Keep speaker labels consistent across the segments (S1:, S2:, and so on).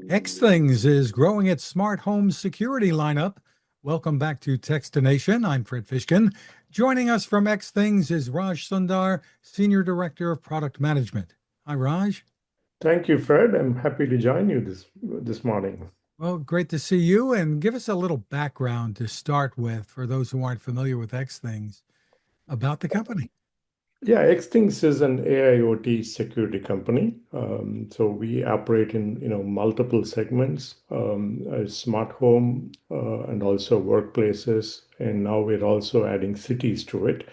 S1: Xthings is growing its smart home security lineup. Welcome back to Techstination. I'm Fred Fishkin. Joining us from Xthings is Raj Sundar, Senior Director of Product Management. Hi, Raj.
S2: Thank you, Fred. I'm happy to join you this morning.
S1: Well, great to see you. And give us a little background to start with for those who aren't familiar with Xthings about the company.
S2: Yeah, Xthings is an AIoT security company. So we operate in multiple segments, smart home and also workplaces, and now we're also adding cities to it.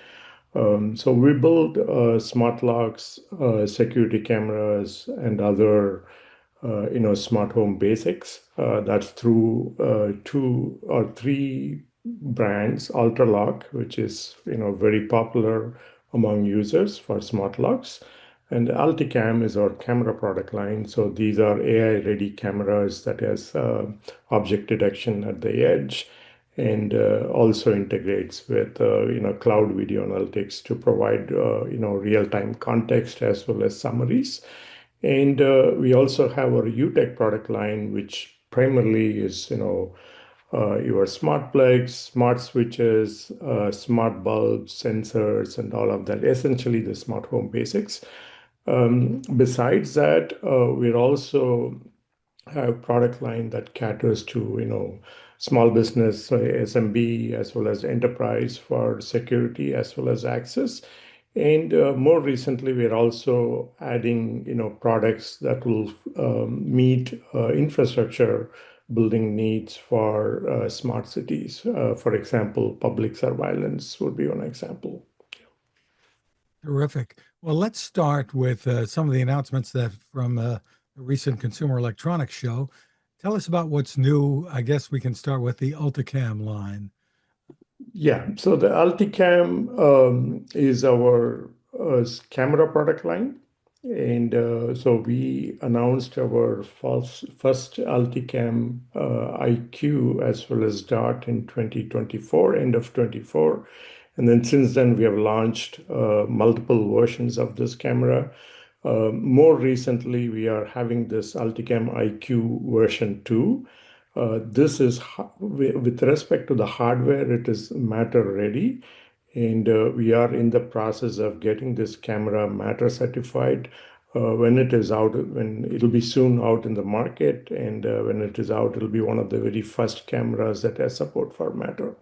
S2: So we build smart locks, security cameras, and other smart home basics. That's through two or three brands, Ultraloq, which is very popular among users for smart locks. And Ulticam is our camera product line. So these are AI-ready cameras that has object detection at the edge and also integrates with cloud video analytics to provide real-time context as well as summaries. And we also have our UTech product line, which primarily is, your smart plugs, smart switches, smart bulbs, sensors, and all of that. Essentially, the smart home basics. Besides that, we're also have product line that caters to, small business, SMB, as well as enterprise for security as well as access. And more recently, we're also adding, products that will meet infrastructure building needs for smart cities. For example, public surveillance would be one example.
S1: Terrific. Well, let's start with some of the announcements that from the recent Consumer Electronics Show. Tell us about what's new. I guess we can start with the Ulticam line.
S2: Yeah, so the Ulticam is our camera product line. And so we announced our first Ulticam IQ as well as Dart in 2024, end of 24. And then since then, we have launched multiple versions of this camera. More recently, we are having this Ulticam IQ version 2. This is with respect to the hardware, it is Matter ready. And we are in the process of getting this camera Matter certified. When it is out, when it'll be soon out in the market, and when it is out, it'll be one of the very first cameras that has support for Matter.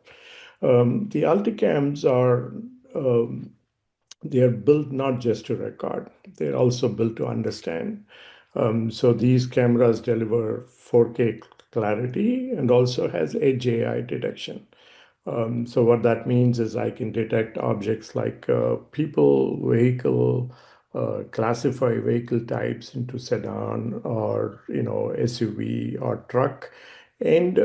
S2: The Ulticams are they are built not just to record; they're also built to understand. So these cameras deliver 4K clarity and also has Edge AI detection. So what that means is I can detect objects like people, vehicle, classify vehicle types into sedan or SUV or truck, and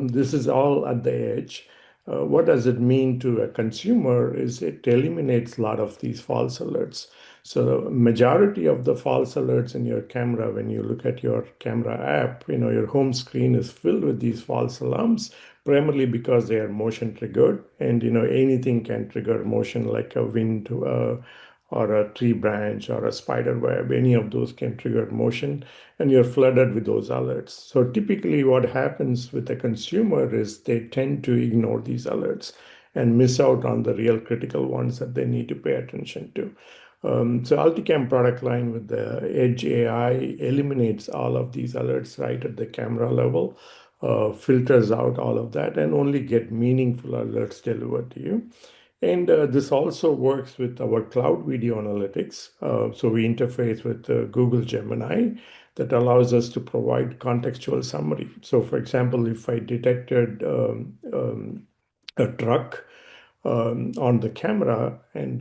S2: this is all at the edge. What does it mean to a consumer is it eliminates a lot of these false alerts. So majority of the false alerts in your camera, when you look at your camera app, your home screen is filled with these false alarms, primarily because they are motion triggered, and anything can trigger motion like a wind or a tree branch or a spider web. Any of those can trigger motion, and you're flooded with those alerts. So typically, what happens with the consumer is they tend to ignore these alerts and miss out on the real critical ones that they need to pay attention to. So Ulticam product line with the Edge AI eliminates all of these alerts right at the camera level, filters out all of that, and only get meaningful alerts delivered to you. And this also works with our cloud video analytics. So we interface with Google Gemini that allows us to provide contextual summary. So, for example, if I detected a truck on the camera and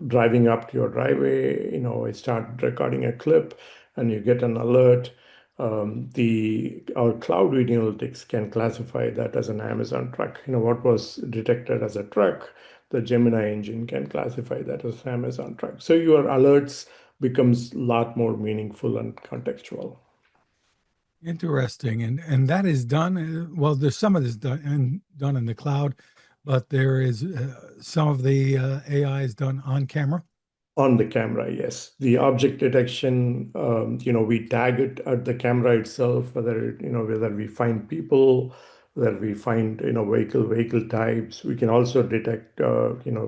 S2: driving up to your driveway, I start recording a clip and you get an alert. The our cloud video analytics can classify that as an Amazon truck. What was detected as a truck, the Gemini engine can classify that as Amazon truck. So your alerts becomes a lot more meaningful and contextual.
S1: Interesting. And that is done. Well, there's some of this done in the cloud, but there is some of the AI is done on camera.
S2: On the camera, yes. The object detection, we tag it at the camera itself, whether we find people, whether we find, vehicle types. We can also detect,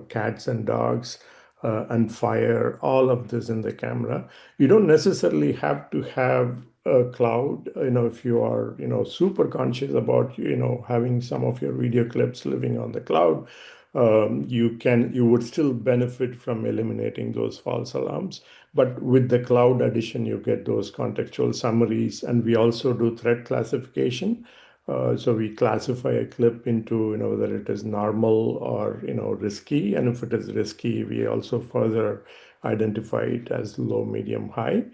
S2: cats and dogs, and fire, all of this in the camera. You don't necessarily have to have a cloud, if you are, super conscious about, having some of your video clips living on the cloud. You would still benefit from eliminating those false alarms. But with the cloud addition, you get those contextual summaries, and we also do threat classification. So we classify a clip into, whether it is normal or, risky. And if it is risky, we also further identify it as low, medium, high.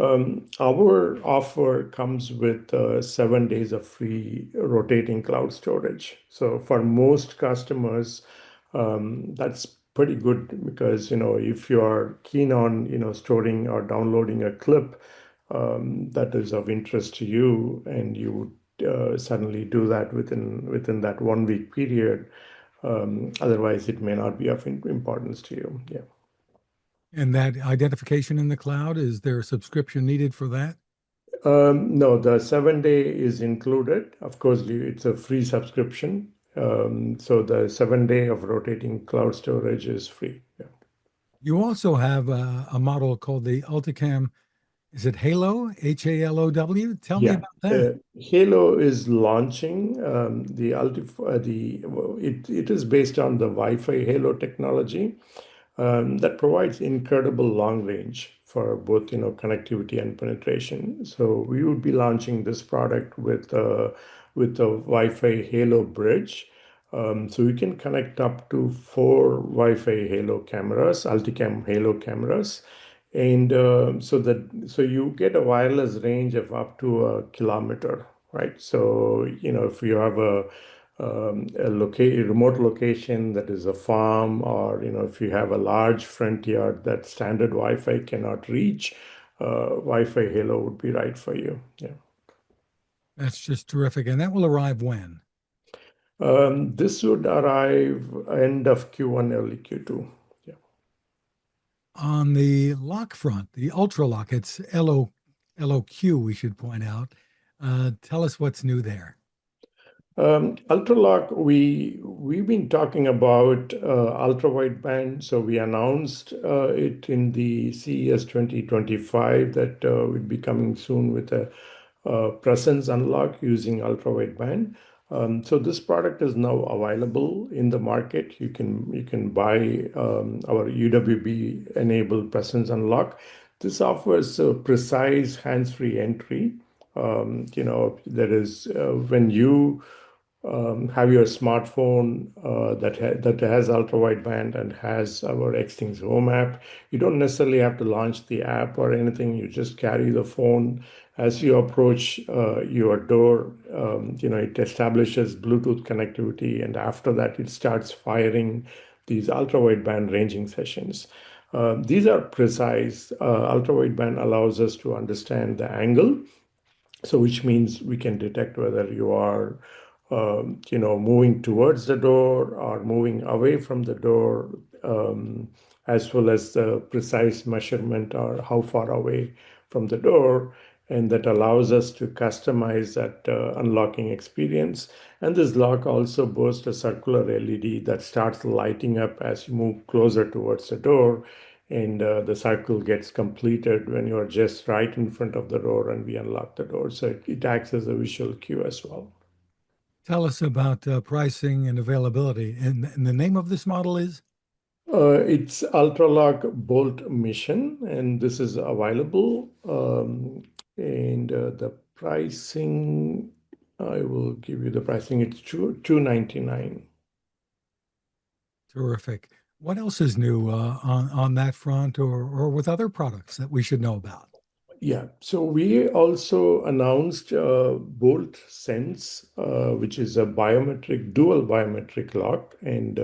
S2: Our offer comes with 7 days of free rotating cloud storage. So for most customers, that's pretty good because, if you are keen on, storing or downloading a clip that is of interest to you, and you would suddenly do that within that 1 week period. Otherwise, it may not be of importance to you. Yeah.
S1: And that identification in the cloud, is there a subscription needed for that?
S2: No, the 7 day is included. Of course, it's a free subscription. So the 7 day of rotating cloud storage is free. Yeah.
S1: You also have a model called the Ulticam. Is it Halo? Halow? Tell me
S2: Yeah,
S1: about that.
S2: Halo is launching it is based on the Wi-Fi Halo technology that provides incredible long range for both connectivity and penetration. So we would be launching this product with the Wi-Fi Halo bridge. So we can connect up to four Wi-Fi Halo cameras, Ulticam Halo cameras, and so you get a wireless range of up to a kilometer, right? So if you have a remote location that is a farm, or if you have a large front yard that standard Wi-Fi cannot reach, Wi-Fi Halo would be right for you. Yeah.
S1: That's just terrific. And that will arrive when?
S2: This would arrive end of Q1, early Q2. Yeah.
S1: On the lock front, the Ultraloq, it's LOQ, we should point out. Tell us what's new there.
S2: Ultralock, we've been talking about ultra wideband. So we announced it in the CES 2025 that we'd be coming soon with a presence unlock using ultra wideband. So this product is now available in the market. You can buy our UWB enabled presence unlock. This offers a precise hands-free entry. There is when you have your smartphone that has ultra wideband and has our Xthings home app. You don't necessarily have to launch the app or anything. You just carry the phone. As you approach your door, it establishes Bluetooth connectivity, and after that, it starts firing these ultra wideband ranging sessions. These are precise. Ultra wideband allows us to understand the angle, so which means we can detect whether you are moving towards the door or moving away from the door, as well as the precise measurement or how far away from the door. And that allows us to customize that unlocking experience. And this lock also boasts a circular LED that starts lighting up as you move closer towards the door, and the cycle gets completed when you are just right in front of the door and we unlock the door. So it acts as a visual cue as well.
S1: Tell us about pricing and availability. And the name of this model is?
S2: It's Ultralock Bolt Mission, and this is available. And the pricing, I will give you the pricing. It's $299.
S1: Terrific. What else is new on that front, or with other products that we should know about?
S2: Yeah, so we also announced Bolt Sense, which is a dual biometric lock, and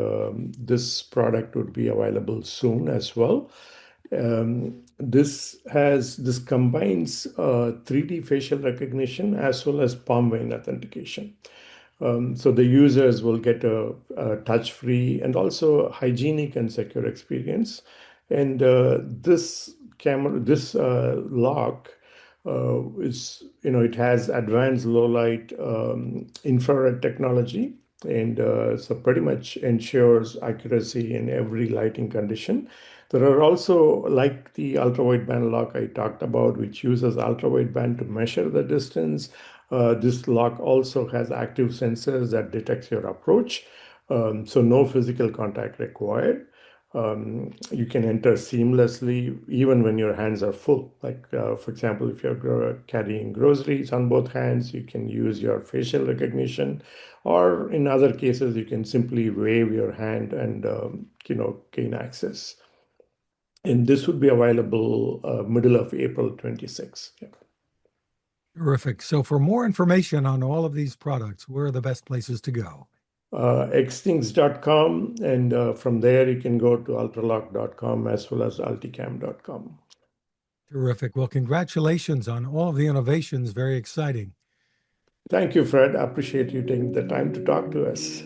S2: this product would be available soon as well. This combines 3D facial recognition as well as palm vein authentication. So the users will get a touch-free and also hygienic and secure experience. And this lock is, it has advanced low light infrared technology, and so pretty much ensures accuracy in every lighting condition. There are also, like the ultra wideband lock I talked about, which uses ultra wideband to measure the distance. This lock also has active sensors that detects your approach, so no physical contact required. You can enter seamlessly even when your hands are full. Like, for example, if you're carrying groceries on both hands, you can use your facial recognition, or in other cases, you can simply wave your hand and gain access. And this would be available middle of April 26. Yeah.
S1: Terrific. So for more information on all of these products, where are the best places to go?
S2: Xthings.com, and from there you can go to ultraloq.com as well as ulticam.com.
S1: Terrific. Well, congratulations on all of the innovations. Very exciting.
S2: Thank you, Fred. I appreciate you taking the time to talk to us.